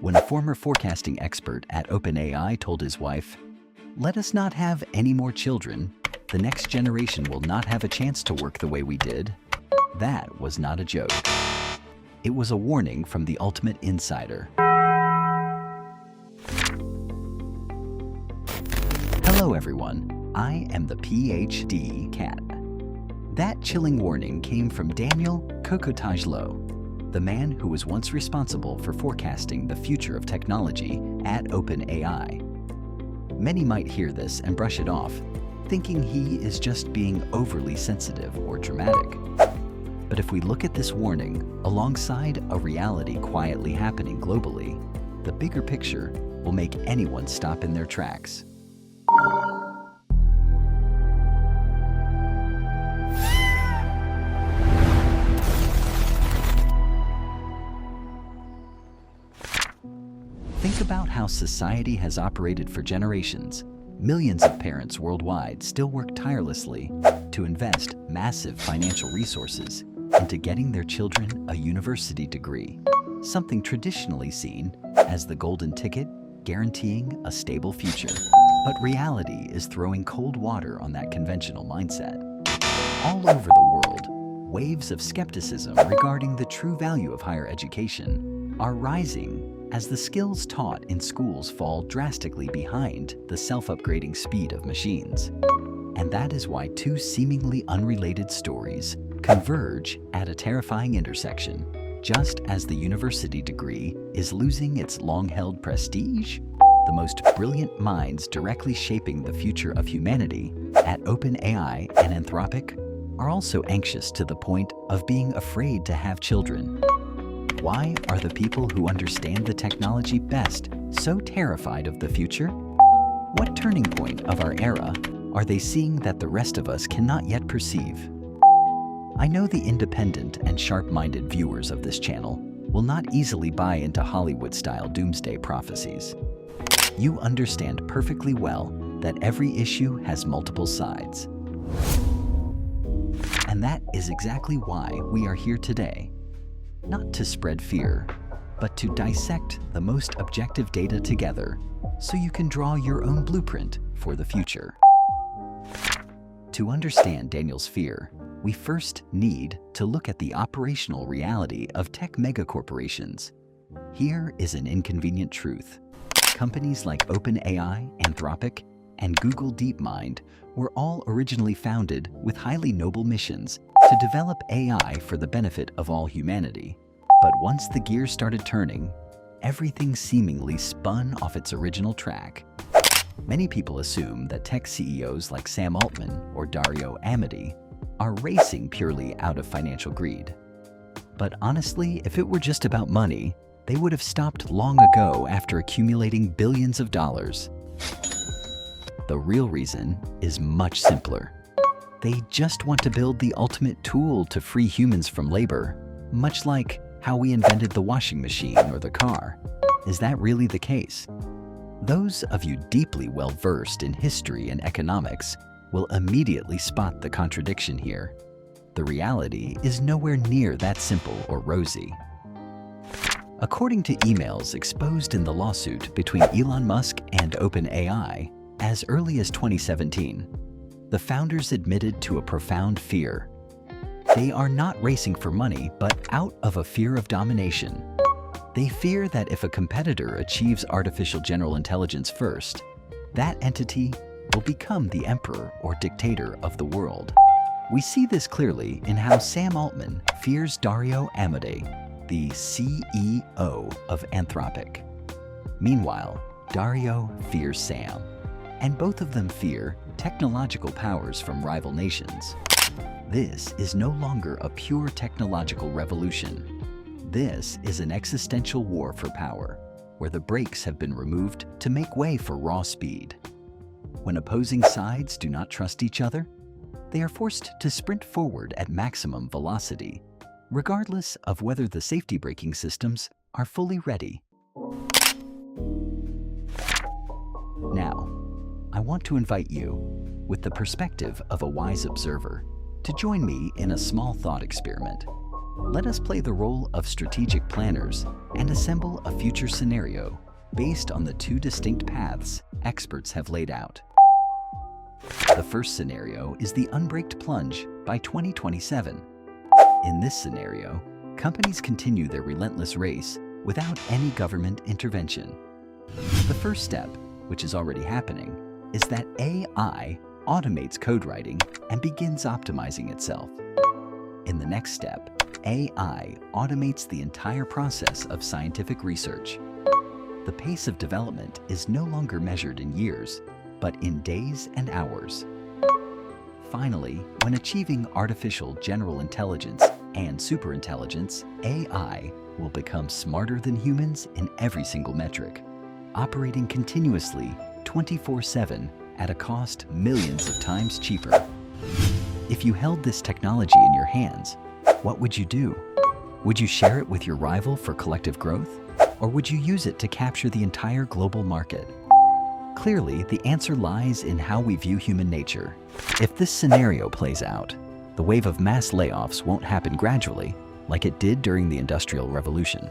when a former forecasting expert at OpenAI told his wife, "Let us not have any more children. The next generation will not have a chance to work the way we did." That was not a joke. It was a warning from the ultimate insider. Hello everyone, I am the PhD.Cat. That chilling warning came from Kokotajlo, the man who was once responsible for forecasting the future of technology at OpenAI. Many might hear this and brush it off, thinking he is just being overly sensitive or dramatic. But if we look at this warning alongside a reality quietly happening globally, the bigger picture will make anyone stop in their tracks. Think about how society has operated for generations. Millions of parents worldwide still work tirelessly to invest massive financial resources into getting their children a university degree, something traditionally seen as the golden ticket guaranteeing a stable future. But reality is throwing cold water on that conventional mindset. All over the world, waves of skepticism regarding the true value of higher education are rising as the skills taught in schools fall drastically behind the self-upgrading speed of machines. And that is why two seemingly unrelated stories converge at a terrifying intersection. Just as the university degree is losing its long-held prestige, the most brilliant minds directly shaping the future of humanity at OpenAI and Anthropic are also anxious to the point of being afraid to have children. Why are the people who understand the technology best so terrified of the future? What turning point of our era are they seeing that the rest of us cannot yet perceive? I know the independent and sharp-minded viewers of this channel will not easily buy into Hollywood-style doomsday prophecies. You understand perfectly well that every issue has multiple sides. And that is exactly why we are here today. Not to spread fear, but to dissect the most objective data together so you can draw your own blueprint for the future. To understand Daniel's fear, we first need to look at the operational reality of tech megacorporations. Here is an inconvenient truth. Companies like OpenAI, Anthropic, and Google DeepMind were all originally founded with highly noble missions to develop AI for the benefit of all humanity. But once the gears started turning, everything seemingly spun off its original track. Many people assume that tech CEOs like Sam Altman or Dario Amodei are racing purely out of financial greed. But honestly, if it were just about money, they would have stopped long ago after accumulating billions of dollars. The real reason is much simpler. They just want to build the ultimate tool to free humans from labor, much like how we invented the washing machine or the car. Is that really the case? Those of you deeply well-versed in history and economics will immediately spot the contradiction here. The reality is nowhere near that simple or rosy. According to emails exposed in the lawsuit between Elon Musk and OpenAI, as early as 2017, the founders admitted to a profound fear. They are not racing for money, but out of a fear of domination. They fear that if a competitor achieves artificial general intelligence first, that entity will become the emperor or dictator of the world. We see this clearly in how Sam Altman fears Dario Amodei, the CEO of Anthropic. Meanwhile, Dario fears Sam, and both of them fear technological powers from rival nations. This is no longer a pure technological revolution. This is an existential war for power, where the brakes have been removed to make way for raw speed. When opposing sides do not trust each other, they are forced to sprint forward at maximum velocity, regardless of whether the safety braking systems are fully ready. Now, I want to invite you, with the perspective of a wise observer, to join me in a small thought experiment. let us play the role of strategic planners and assemble a future scenario based on the two distinct paths experts have laid out. The first scenario is the unbraked plunge by 2027. In this scenario, companies continue their relentless race without any government intervention. The first step, which is already happening, is that AI automates code writing and begins optimizing itself. In the next step, AI automates the entire process of scientific research. The pace of development is no longer measured in years, but in days and hours. Finally, when achieving artificial general intelligence and superintelligence, AI will become smarter than humans in every single metric, operating continuously 24/7 at a cost millions of times cheaper. If you held this technology in your hands, what would you do? Would you share it with your rival for collective growth? Or would you use it to capture the entire global market? Clearly, the answer lies in how we view human nature. If this scenario plays out, the wave of mass layoffs won't happen gradually, like it did during the Industrial Revolution.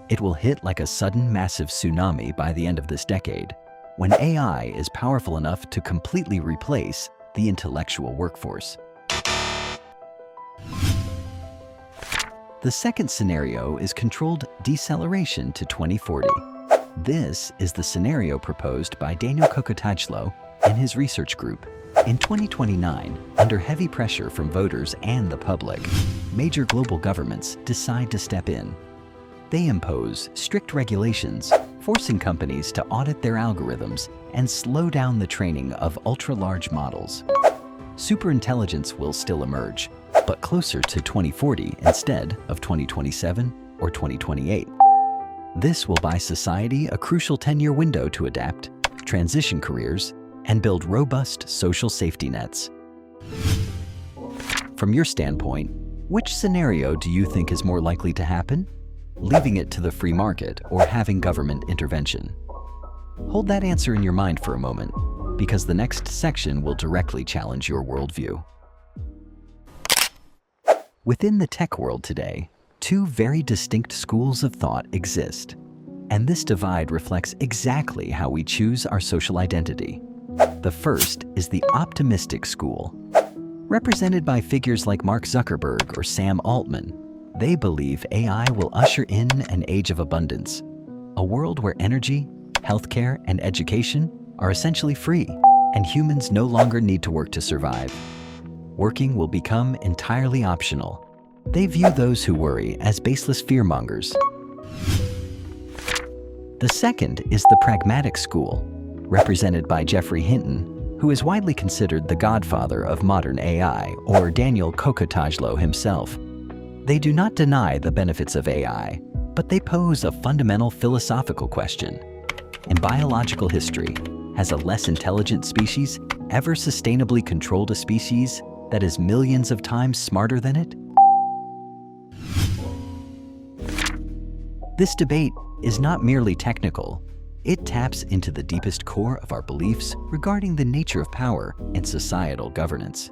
It will hit like a sudden massive tsunami by the end of this decade, when AI is powerful enough to completely replace the intellectual workforce. The second scenario is controlled deceleration to 2040. This is the scenario proposed by Daniel Kokotajlo and his research group. In 2029, under heavy pressure from voters and the public, major global governments decide to step in. They impose strict regulations, forcing companies to audit their algorithms and slow down the training of ultra-large models. Superintelligence will still emerge, but closer to 2040 instead of 2027 or 2028. This will buy society a crucial 10-year window to adapt, transition careers, and build robust social safety nets. From your standpoint, which scenario do you think is more likely to happen? Leaving it to the free market or having government intervention? Hold that answer in your mind for a moment, because the next section will directly challenge your worldview. Within the tech world today, two very distinct schools of thought exist, and this divide reflects exactly how we choose our social identity. The first is the optimistic school, represented by figures like Mark Zuckerberg or Sam Altman. They believe AI will usher in an age of abundance, a world where energy, healthcare, and education are essentially free, and humans no longer need to work to survive. Working will become entirely optional. They view those who worry as baseless fearmongers. The second is the pragmatic school, represented by Geoffrey Hinton, who is widely considered the godfather of modern AI, or Daniel Kokotajlo himself. They do not deny the benefits of AI, but they pose a fundamental philosophical question. In biological history, has a less intelligent species ever sustainably controlled a species that is millions of times smarter than it? This debate is not merely technical. It taps into the deepest core of our beliefs regarding the nature of power and societal governance.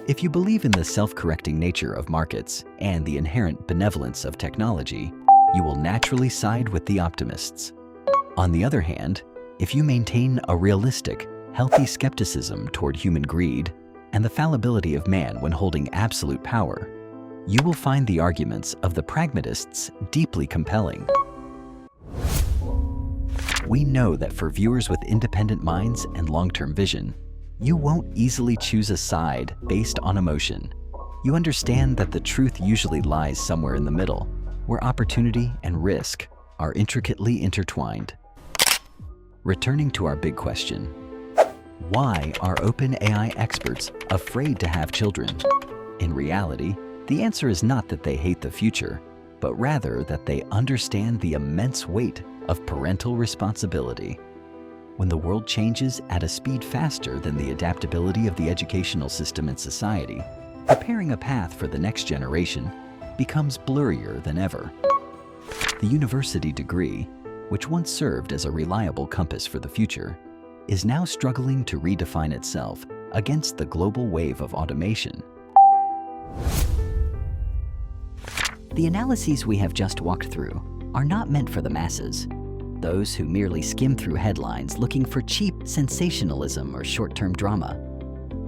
If you believe in the self-correcting nature of markets and the inherent benevolence of technology, you will naturally side with the optimists. On the other hand, if you maintain a realistic, healthy skepticism toward human greed and the fallibility of man when holding absolute power, you will find the arguments of the pragmatists deeply compelling. We know that for viewers with independent minds and long-term vision, you won't easily choose a side based on emotion. You understand that the truth usually lies somewhere in the middle, where opportunity and risk are intricately intertwined. Returning to our big question, why are OpenAI experts afraid to have children? In reality, the answer is not that they hate the future, but rather that they understand the immense weight of parental responsibility. When the world changes at a speed faster than the adaptability of the educational system and society, preparing a path for the next generation becomes blurrier than ever. The university degree, which once served as a reliable compass for the future, is now struggling to redefine itself against the global wave of automation. The analyses we have just walked through are not meant for the masses, those who merely skim through headlines looking for cheap sensationalism or short-term drama.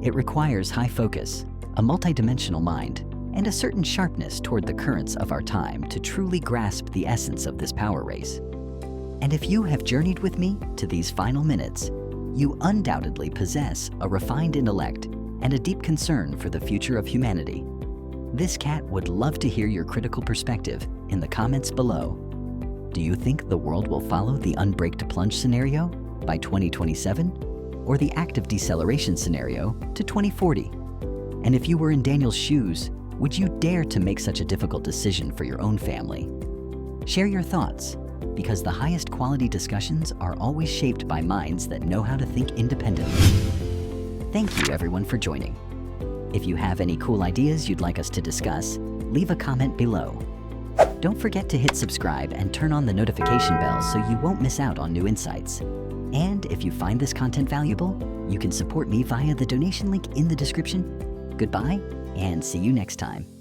It requires high focus, a multidimensional mind, and a certain sharpness toward the currents of our time to truly grasp the essence of this power race. And if you have journeyed with me to these final minutes, you undoubtedly possess a refined intellect and a deep concern for the future of humanity. This cat would love to hear your critical perspective in the comments below. Do you think the world will follow the unbreak to plunge scenario by 2027, or the active deceleration scenario to 2040? And if you were in Daniel's shoes, would you dare to make such a difficult decision for your own family? Share your thoughts, because the highest quality discussions are always shaped by minds that know how to think independently. Thank you everyone for joining. If you have any cool ideas you'd like us to discuss, leave a comment below. Don't forget to hit subscribe and turn on the notification bell so you won't miss out on new insights. And if you find this content valuable, you can support me via the donation link in the description. Goodbye, and see you next time.